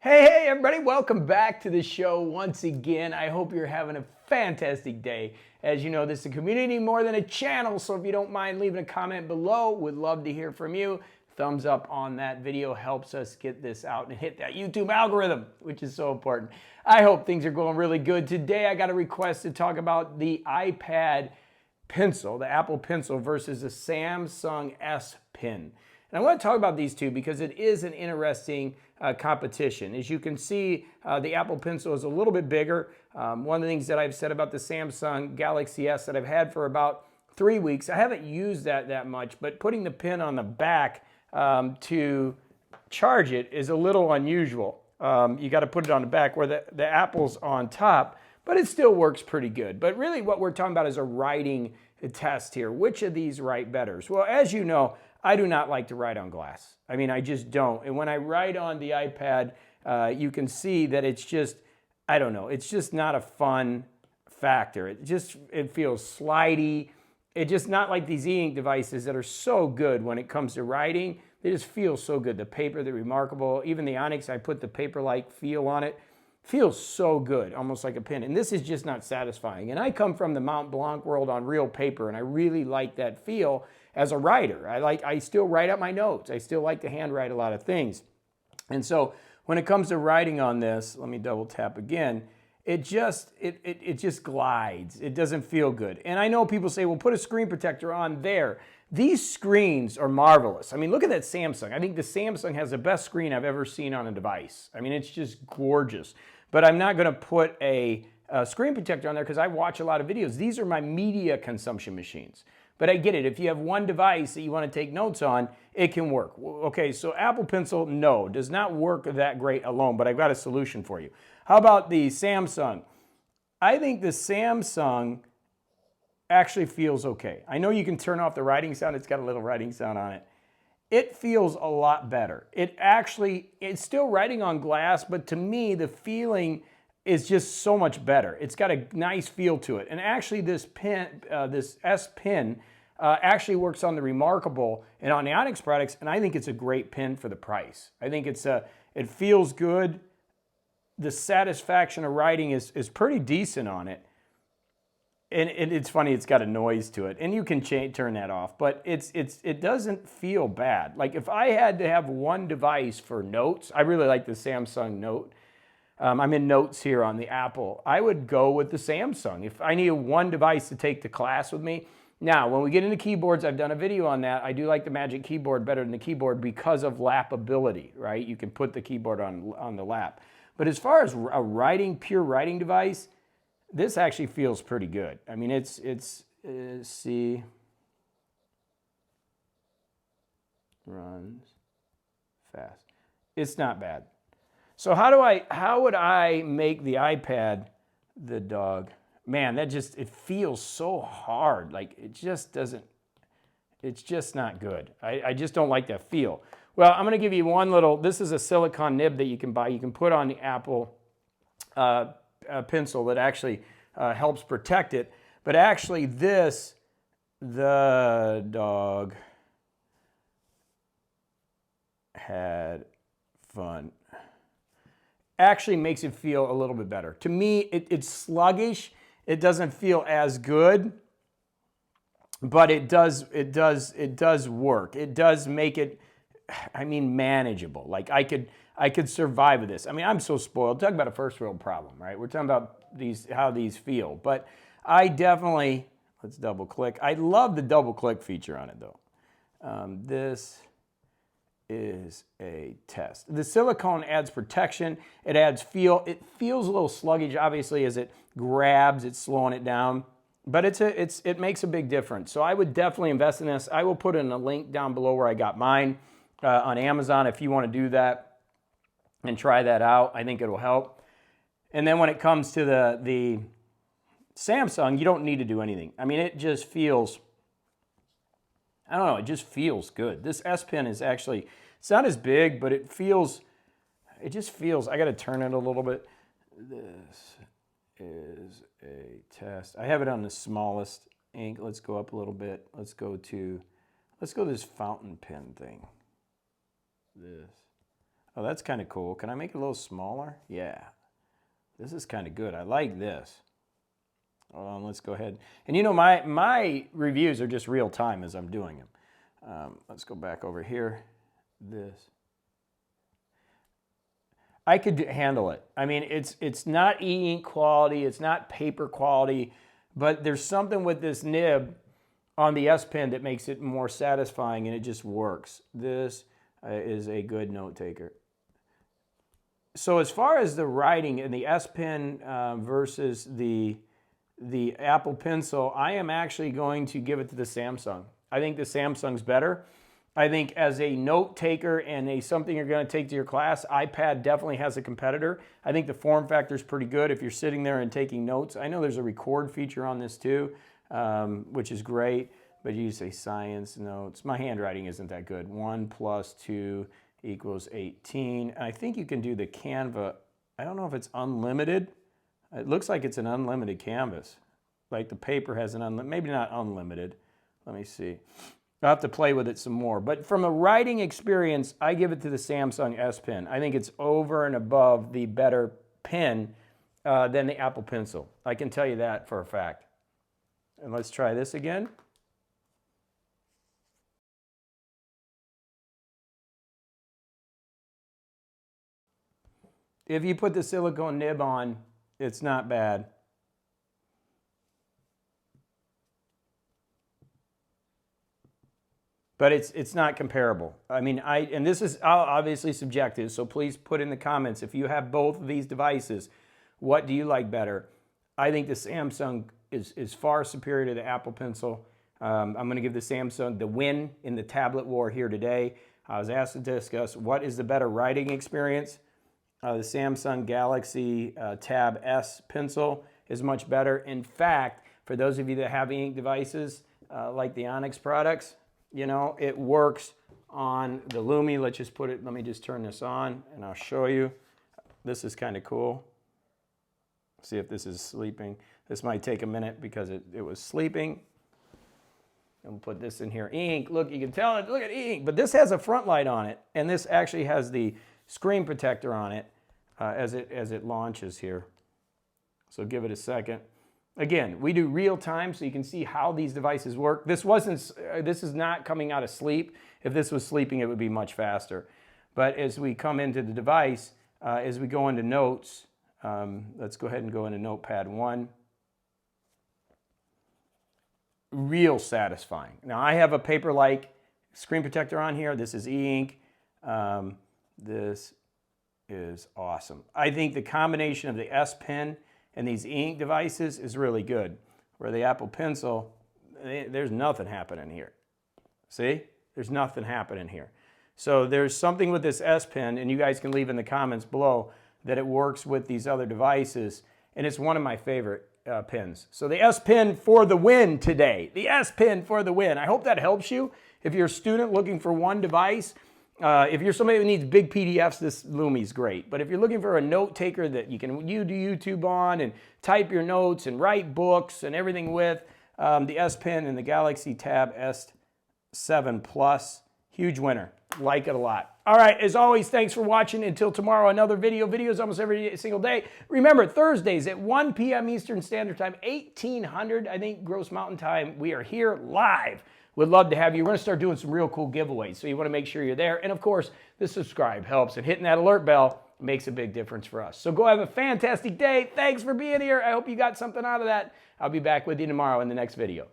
Hey, everybody, welcome back to the show once again. I hope you're having a fantastic day. As you know, this is a community more than a channel, so if you don't mind leaving a comment below, we'd love to hear from you. Thumbs up on that video helps us get this out and hit that YouTube algorithm, which is so important. I hope things are going really good. Today, I got a request to talk about the iPad Pencil, the Apple Pencil versus the Samsung S Pen. And I want to talk about these two because it is an interesting competition. As you can see, the Apple Pencil is a little bit bigger. One of the things that I've said about the Samsung Galaxy S that I've had for about 3 weeks, I haven't used that much, but putting the pen on the back to charge it is a little unusual. You got to put it on the back where the Apple's on top, but it still works pretty good. But really what we're talking about is a writing test here. Which of these write better? Well, as you know, I do not like to write on glass. I mean, I just don't. And when I write on the iPad, you can see that it's just, I don't know, it's just not a fun factor. It feels slidey. It's just not like these e-ink devices that are so good when it comes to writing. They just feel so good. The paper, they're remarkable. Even the Onyx, I put the paper-like feel on it. Feels so good, almost like a pen. And this is just not satisfying. And I come from the Mont Blanc world on real paper, and I really like that feel as a writer. I still write out my notes. I still like to handwrite a lot of things. And so when it comes to writing on this, let me double tap again, it just glides. It doesn't feel good. And I know people say, well, put a screen protector on there. These screens are marvelous. I mean, look at that Samsung. I think the Samsung has the best screen I've ever seen on a device. I mean, it's just gorgeous. But I'm not going to put a screen protector on there because I watch a lot of videos. These are my media consumption machines. But I get it. If you have one device that you want to take notes on, it can work. Okay, so Apple Pencil, no, does not work that great alone, but I've got a solution for you. How about the Samsung? I think the Samsung actually feels okay. I know you can turn off the writing sound. It's got a little writing sound on it. It feels a lot better. It's still writing on glass, but to me, the feeling is just so much better. It's got a nice feel to it. And actually this pen, this S Pen, actually works on the Remarkable and on the Onyx products, and I think it's a great pen for the price. I think it feels good. The satisfaction of writing is pretty decent on it. And it's funny, it's got a noise to it, and you can turn that off, but it doesn't feel bad. Like if I had to have one device for notes, I really like the Samsung Note. I'm in notes here on the Apple. I would go with the Samsung if I needed one device to take to class with me. Now, when we get into keyboards, I've done a video on that. I do like the Magic Keyboard better than the keyboard because of lapability, right? You can put the keyboard on the lap. But as far as a pure writing device, this actually feels pretty good. I mean, see, runs fast. It's not bad. So how would I make the iPad the dog? Man, it feels so hard. Like it's just not good. I just don't like that feel. Well, I'm gonna give you this is a silicone nib that you can buy. You can put on the Apple Pencil that actually helps protect it. But actually the dog had fun. Actually makes it feel a little bit better. To me, it's sluggish. It doesn't feel as good, but it does work. It does make it, I mean, manageable. Like I could survive with this. I mean, I'm so spoiled. Talk about a first world problem, right? We're talking about how these feel. But I definitely, let's double click. I love the double click feature on it though. This is a test. The silicone adds protection. It adds feel. It feels a little sluggish, obviously, as it grabs. It's slowing it down, but it makes a big difference. So I would definitely invest in this. I will put in a link down below where I got mine on Amazon if you want to do that and try that out. I think it'll help. And then when it comes to the Samsung, you don't need to do anything. I mean, it just feels, I don't know, it just feels good. This S Pen is actually, it's not as big, but it just feels, I got to turn it a little bit. This is a test. I have it on the smallest ink. Let's go up a little bit. Let's go to this fountain pen thing. This. Oh, that's kind of cool. Can I make it a little smaller? Yeah. This is kind of good. I like this. Let's go ahead. And you know, my reviews are just real time as I'm doing them. Let's go back over here. This. I could handle it. I mean, it's not e-ink quality. It's not paper quality. But there's something with this nib on the S Pen that makes it more satisfying, and it just works. This is a good note taker. So as far as the writing in the S Pen versus the Apple Pencil, I am actually going to give it to the Samsung. I think the Samsung's better. I think as a note taker and something you're going to take to your class, iPad definitely has a competitor. I think the form factor is pretty good if you're sitting there and taking notes. I know there's a record feature on this too, which is great, but you say science notes. My handwriting isn't that good. 1 + 2 = 18. And I think you can do the Canva. I don't know if it's unlimited. It looks like it's an unlimited canvas. Like the paper has an unlimited, maybe not unlimited. Let me see. I'll have to play with it some more. But from a writing experience, I give it to the Samsung S Pen. I think it's over and above the better pen than the Apple Pencil. I can tell you that for a fact. And let's try this again. If you put the silicone nib on, it's not bad. But it's not comparable. I mean, and this is obviously subjective, so please put in the comments if you have both of these devices, what do you like better? I think the Samsung is far superior to the Apple Pencil. I'm going to give the Samsung the win in the tablet war here today. I was asked to discuss what is the better writing experience. The Samsung Galaxy Tab S Pencil is much better. In fact, for those of you that have e-ink devices like the Onyx products, you know, it works on the Lumi. Let's just put it, let me just turn this on and I'll show you. This is kind of cool. See if this is sleeping. This might take a minute because it was sleeping. And we'll put this in here. Ink, look, you can tell it, look at ink. But this has a front light on it, and this actually has the screen protector on it as it launches here. So give it a second. Again, we do real time so you can see how these devices work. This is not coming out of sleep. If this was sleeping, it would be much faster. But as we come into the device, as we go into notes, let's go ahead and go into Notepad 1. Real satisfying. Now I have a paper-like screen protector on here. This is e-ink. This is awesome. I think the combination of the S Pen and these e-ink devices is really good. Where the Apple Pencil, there's nothing happening here. See? There's nothing happening here. So there's something with this S Pen, and you guys can leave in the comments below that it works with these other devices, and it's one of my favorite pens. So the S Pen for the win today. The S Pen for the win. I hope that helps you. If you're a student looking for one device, if you're somebody who needs big PDFs, this Lumi's great. But if you're looking for a note taker that you can do YouTube on and type your notes and write books and everything with, the S Pen and the Galaxy Tab S7 Plus, huge winner. Like it a lot. All right, as always, thanks for watching. Until tomorrow, another video. Videos almost every single day. Remember, Thursdays at 1 p.m. Eastern Standard Time, 1800, I think, Gross Mountain Time. We are here live. Would love to have you. We're going to start doing some real cool giveaways, so you want to make sure you're there. And, of course, the subscribe helps, and hitting that alert bell makes a big difference for us. So go have a fantastic day. Thanks for being here. I hope you got something out of that. I'll be back with you tomorrow in the next video.